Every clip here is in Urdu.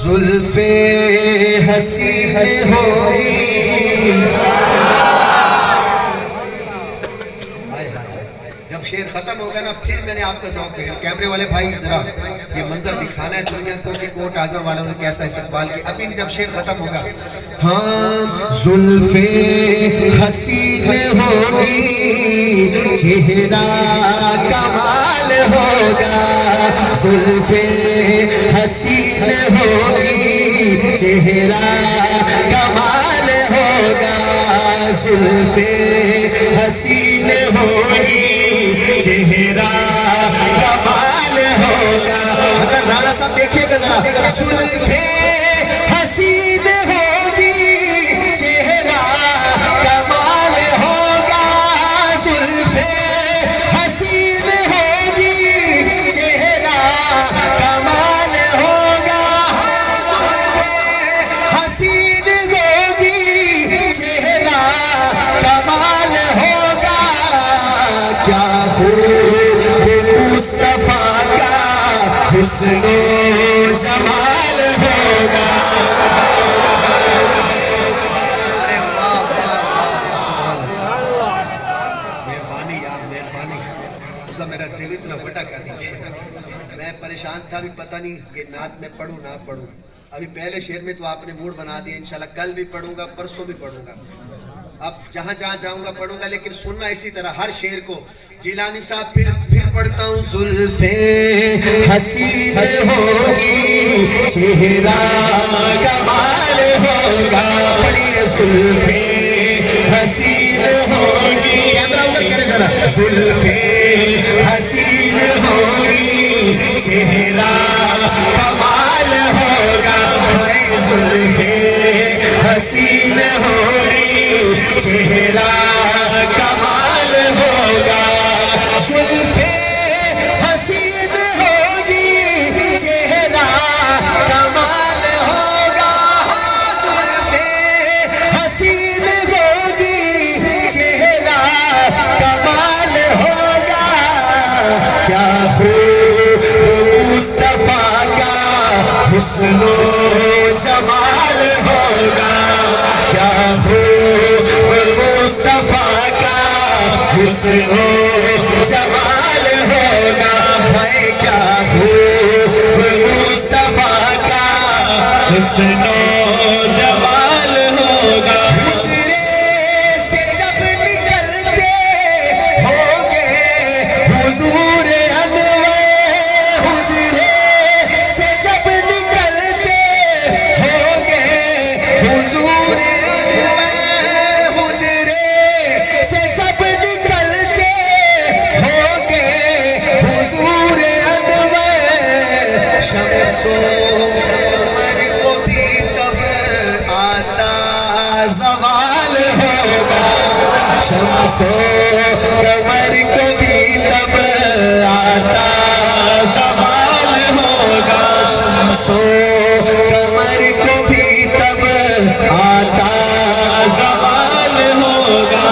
زلف حسین ہوگی. جب شعر ختم ہوگا نا پھر میں نے آپ کا ذوق دیکھا. کیمرے والے بھائی ذرا یہ منظر دکھانا ہے دنیا کو کہ کوٹ اعظم والوں نے کیسا استقبال کیا. ابھی جب شعر ختم ہوگا ہاں زلف حسین ہوگی چہرہ کمال ہوگا. زلف حسین ہوگی چہرہ کمال ہوگا. زلف حسین ہوگی چہرہ کمال ہوگا. اگر رانا صاحب دیکھئے گا ذرا زلف حسین ہوگی چہرہ کمال ہوگا. زلف حسین ہوگی چہرہ کمال ہوگا. زلف حسین ہوگی چہرہ کمال ہوگا. کیا خوب مصطفیٰ کا حسن و جمال ہوگا. ارے واہ واہ واہ سبحان اللہ. مہربانی یار مہربانی. اسا میرا دل اتنا بڑا کر دیجئے. میں پریشان تھا بھی پتہ نہیں یہ نعت میں پڑھوں نہ پڑھوں. ابھی پہلے شعر میں تو آپ نے موڈ بنا دیا. انشاءاللہ کل بھی پڑھوں گا پرسوں بھی پڑھوں گا. اب جہاں جہاں جاؤں گا پڑھوں گا لیکن سننا اسی طرح ہر شعر کو. جیلانی صاحب پھر پڑھتا ہوں. زلف حسین ہوگی چہرہ کمال ہوگا. پڑھیے زلف حسین ہوگی. کیمرہ ادھر کرے ذرا. زلف حسین ہوگی چہرہ کمال ہوگا. زلف حسین ہوگی چہرہ کمال ہوگا. زلف حسین ہوگی چہرہ کمال ہوگا. زلف حسین ہوگی چہرہ کمال ہوگا. کیا خوب مصطفیٰ کا حسن و جمال ہوگا. کیا خوب مصطفیٰ کا حسن و جمال ہوگا. ہے کیا خوب مصطفیٰ کا حسن و جمال ہوگا. حجرے سے جب نکلتے ہوں گے حضور انور. حجرے سے جب نکلتے ہوں گے حضور انور. حجرے سے جب نکلتے ہوں گے حضور انور. شمس و قمر کو بھی تب آتا زوال ہوگا. شمس و قمر کو بھی تب آتا زوال ہوگا. شمس و قمر کو بھی تب آتا زوال ہوگا.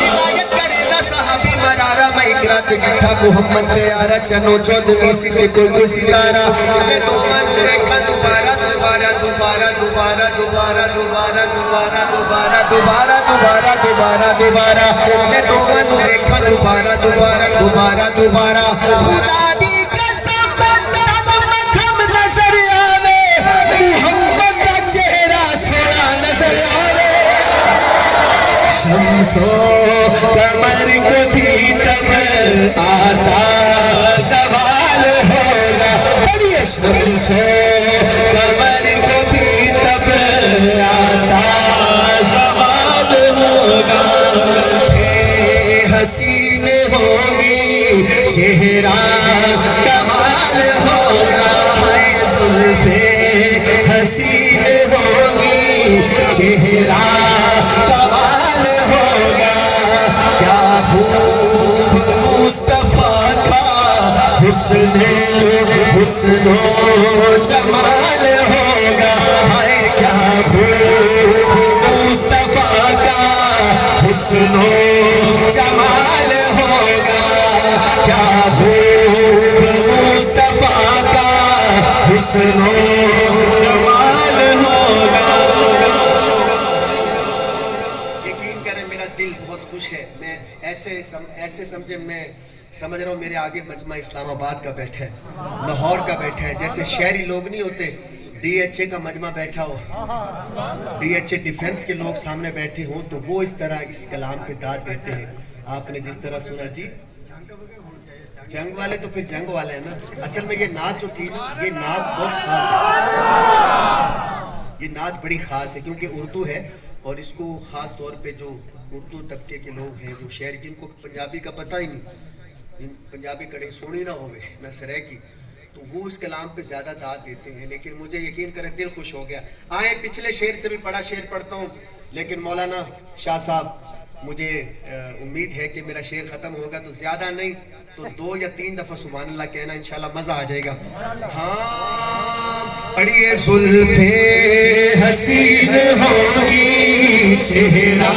روایت کرے گا صحابی مرارہ میں اقرات گٹھا محمد خیارہ چنو چودوی سکھ کوئی ستارہ. میں دوبارہ دیکھا دوبارہ دوبارہ دوبارہ دوبارہ دوبارہ دوبارہ دوبارہ دوبارہ دوبارہ دوبارہ دوبارہ دوبارہ. میں دوبارہ دیکھا دوبارہ دوبارہ دوبارہ دوبارہ. خدا دی قسم سب مدھم نظر آوے محمد کا چہرہ سونا نظر آوے. شمس و قمر کو بھی تب آتا زوال ہوگا. پڑھیے شمس و قمر کو بھی تب آتا زوال ہوگا. حسین ہوگی چہرہ کمال ہوگا. زلف حسین ہوگی چہرہ کمال ہوگا. کیا خوب مصطفیٰ کا حسن و جمال ہوگا. ہے کیا خوب مصطفیٰ کا حسن و جمال ہوگا. کیا خوب مصطفیٰ کا حسن و جمال آگے مجمع اسلام آباد کا بیٹھا ہے, لاہور کا بیٹھا ہے, جیسے شہری لوگ نہیں ہوتے, ڈی ایچ اے کا مجمع بیٹھا ہو, ڈی ایچ اے ڈیفنس کے لوگ سامنے بیٹھے ہوں, تو وہ اس طرح اس کلام پہ داد دیتے ہیں. آپ نے جس طرح سنا جی, جنگ والے تو پھر جنگ والے ہیں نا. اصل میں یہ نعت جو تھی نا, یہ نعت بہت خاص ہے, یہ نعت بڑی خاص ہے کیونکہ اردو ہے, اور اس کو خاص طور پہ جو اردو طبقے کے لوگ ہیں, جو شہری جن کو پنجابی کا پتہ ہی نہیں, جن پنجابی کڑے سونی نہ ہوئے نہ سرے کی, تو وہ اس کلام پہ زیادہ داد دیتے ہیں. لیکن مجھے یقین کریں دل خوش ہو گیا. آئے پچھلے شعر سے بھی بڑا شعر پڑھتا ہوں, لیکن مولانا شاہ صاحب مجھے امید ہے کہ میرا شعر ختم ہوگا تو زیادہ نہیں تو 2 یا 3 دفعہ سبحان اللہ کہنا, انشاءاللہ مزہ آ جائے گا. ہاں پڑھیے. زلفیں حسین ہوگی, چہرہ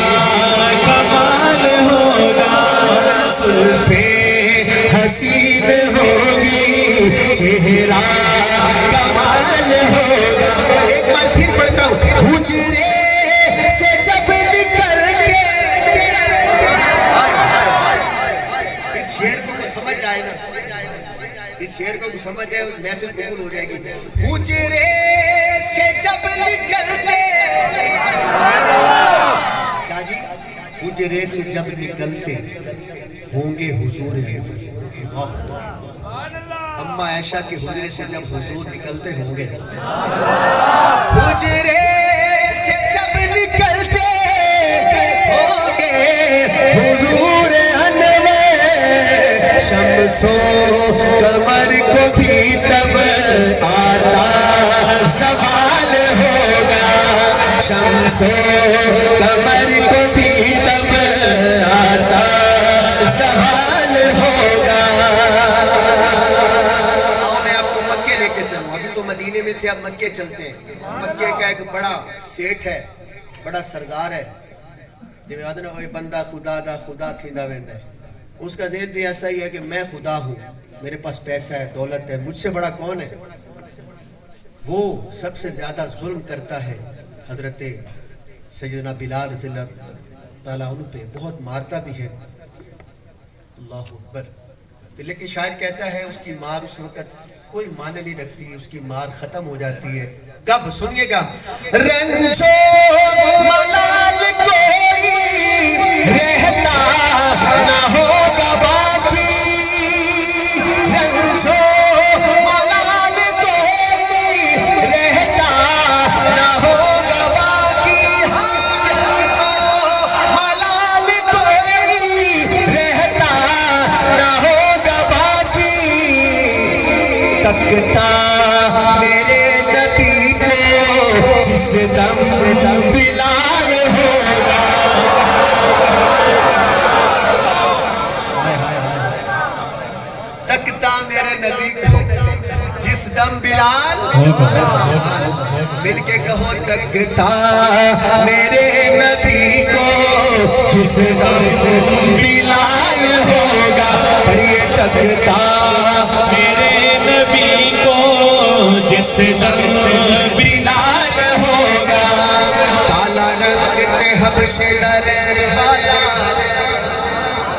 کمال ہوگا, زلفیں حسین ہوگی, چہرہ کمال ہوگا. ایک بار پھر پڑھتا ہوں. حجرے سے جب نکل کے, اس شعر کو سمجھ آئے نا, اس شعر کو سمجھ آئے, محفل قبول ہو جائے گی. حجرے سے جب نکلتے, شاہ جی حجرے سے جب نکلتے ہوں گے حضور حضور. اما عائشہ کے حجرے سے جب حضور نکلتے ہوں گے, حجرے سے جب نکلتے ہوں گے حضور انور, شمس و قمر کو بھی تب آتا سوال ہوگا, شمس و قمر کو بھی تب آتا سوال ہوگا. آؤ میں آپ کو مکے لے کے چلوں, ابھی تو مدینے میں تھے, اب مکے چلتے ہیں. مکے کا ایک بڑا سیٹھ ہے, بڑا سردار ہے, جو یاد نا وہ بندہ خدا دا خدا تھیندا ویندا ہے. اس کا ذہن بھی ایسا ہی ہے کہ میں خدا ہوں, میرے پاس پیسہ ہے, دولت ہے, مجھ سے بڑا کون ہے. وہ سب سے زیادہ ظلم کرتا ہے حضرت سیدنا بلال رضی اللہ تعالیٰ عنہ پہ, بہت مارتا بھی ہے. اللہ اکبر. لیکن شاعر کہتا ہے اس کی مار اس وقت کوئی معنی نہیں رکھتی, اس کی مار ختم ہو جاتی ہے. کب سنیے گا. رنجو ملال کوئی رہتا نہ ہوگا باقی, رنجو ملال کوئی رہتا نہ ہوگا باقی, رنجو ملال کوئی رہتا نہ ہوگا باقی. تکتا میرے نبی کو جس دم بلال ہوگا, تکتا میرے نبی کو جس دم بلال, مل کے کہو تکتا میرے نبی کو جس دم بلال ہوگا. پڑھیے. تکتا میرے نبی کو جس دم بلال ہوگا, کالا رنگ حبشے در والا,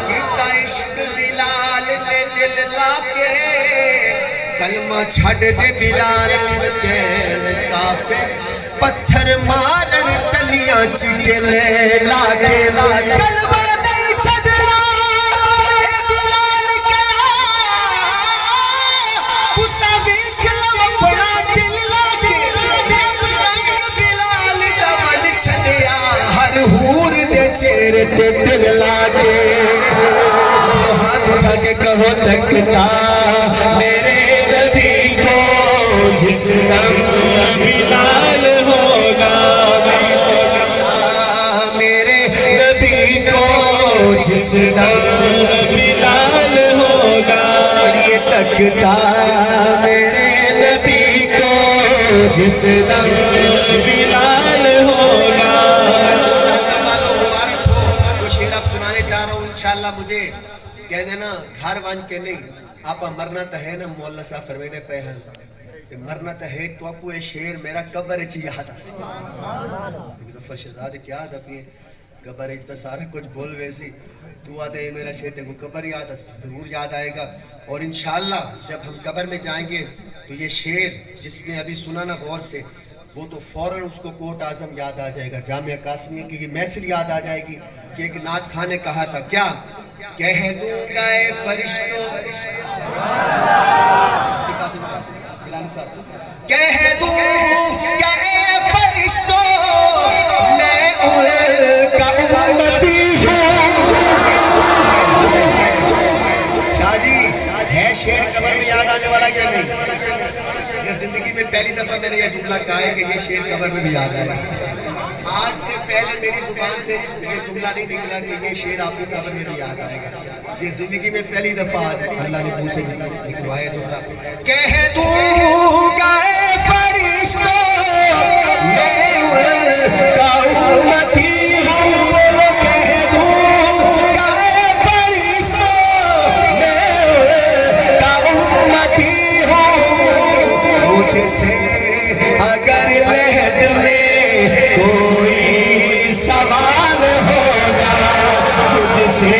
کیتا عشق بلال نے دل لا کے, کلمہ چھڑ دے بلال کے کافر, پتھر مارن تلیاں چٹے لے لاگے, کلمہ نہیں چھڑنا اے بلال کے, اسا ویکھ لو اپنا دل لاگے, بلال دا من چھڑیا ہر حور دے چہرے تے دل لاگے. تو ہاتھ اٹھا کے کہو تکتا میرے نبی کو جس دم بلال ہوگا, میرے نبی کو جس دم بلال ہوگا. یہ تکتا میرے نبی کو جس دم بلال ہوگا. سنبھالو, مبارک ہو. جو شعر اب سنانے جا رہا ہوں انشاءاللہ مجھے کہہ دینا گھر وان کے نہیں, آپ مرنا تا ہے نا, مولا صاحب فرمینے پہ ہیں مرنا تا ہے تو آپ کو یہ شعر میرا قبر چی یاد آسی. ظفر شہزاد کیا یاد اپنی قبر اتنا سارا کچھ بول ویسی تو آتے ہیں میرا شیر کو قبر یاد ضرور یاد آئے گا. اور انشاءاللہ جب ہم قبر میں جائیں گے تو یہ شیر جس نے ابھی سنا نا غور سے وہ تو فوراً اس کو کوٹ اعظم یاد آ جائے گا, جامعہ قاسمیہ کی یہ محفل یاد آ جائے گی کہ ایک نعت خواں نے کہا تھا کیا, کہہ دوں گا اے فرشتوں, کہہ دوں گا اے فرشتوں میں ان کا امتی ہوں. شاہ جی ہے شیر قبر میں یاد آنے والا یا نہیں؟ یہ زندگی میں پہلی دفعہ میں نے یہ جملہ کہا ہے کہ یہ شیر قبر میں بھی یاد آئے گا. آج سے پہلے میری زبان سے یہ جملہ نہیں نکلا کہ یہ شیر آپ کو قبر میں بھی یاد آئے گا. یہ زندگی میں پہلی دفعہ آج اللہ نے منہ سے نکلوایا جملہ, کہہ دوں گا اے فرشتوں میں ان کا امتی ہوں, کہہ دوں گا اے فرشتوں میں ان کا امتی ہوں. مجھ سے اگر لہد میں کوئی سوال ہوگا, مجھ سے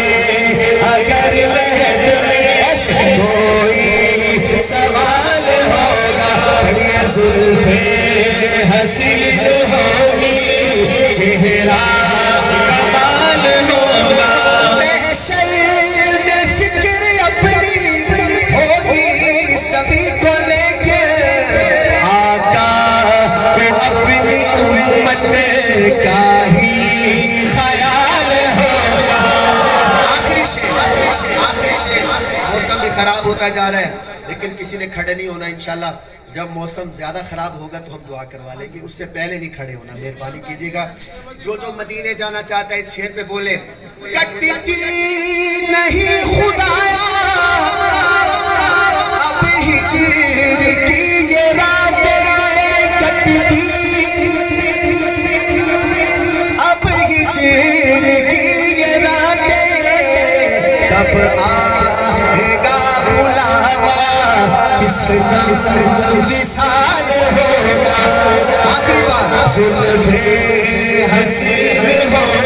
اگر لہد میں کوئی سوال ہوگا, یہ زلفیں حسین ہوگی, چہرہ کمال ہوگا, محشر میں فکر اپنی ہوگی سبھی کو لیکن آقا کو اپنی امت کا ہی خیال ہوگا. آخری شیر موسم بھی خراب ہوتا جا رہا ہے لیکن کسی نے کھڑے نہیں ہونا. انشاءاللہ جب موسم زیادہ خراب ہوگا تو ہم دعا کروا لیں گے, اس سے پہلے نہیں کھڑے ہونا, مہربانی کیجیے گا. جو مدینے جانا چاہتا ہے اس شیر پہ بولے, کٹتی نہیں خدایا اب ہجر کی یہ راتیں, کٹتی اب ہجر کی یہ راتیں, کب آئے گا بلاوا کس وصال ہوگا. آخری بات, زلفیں حسین ہو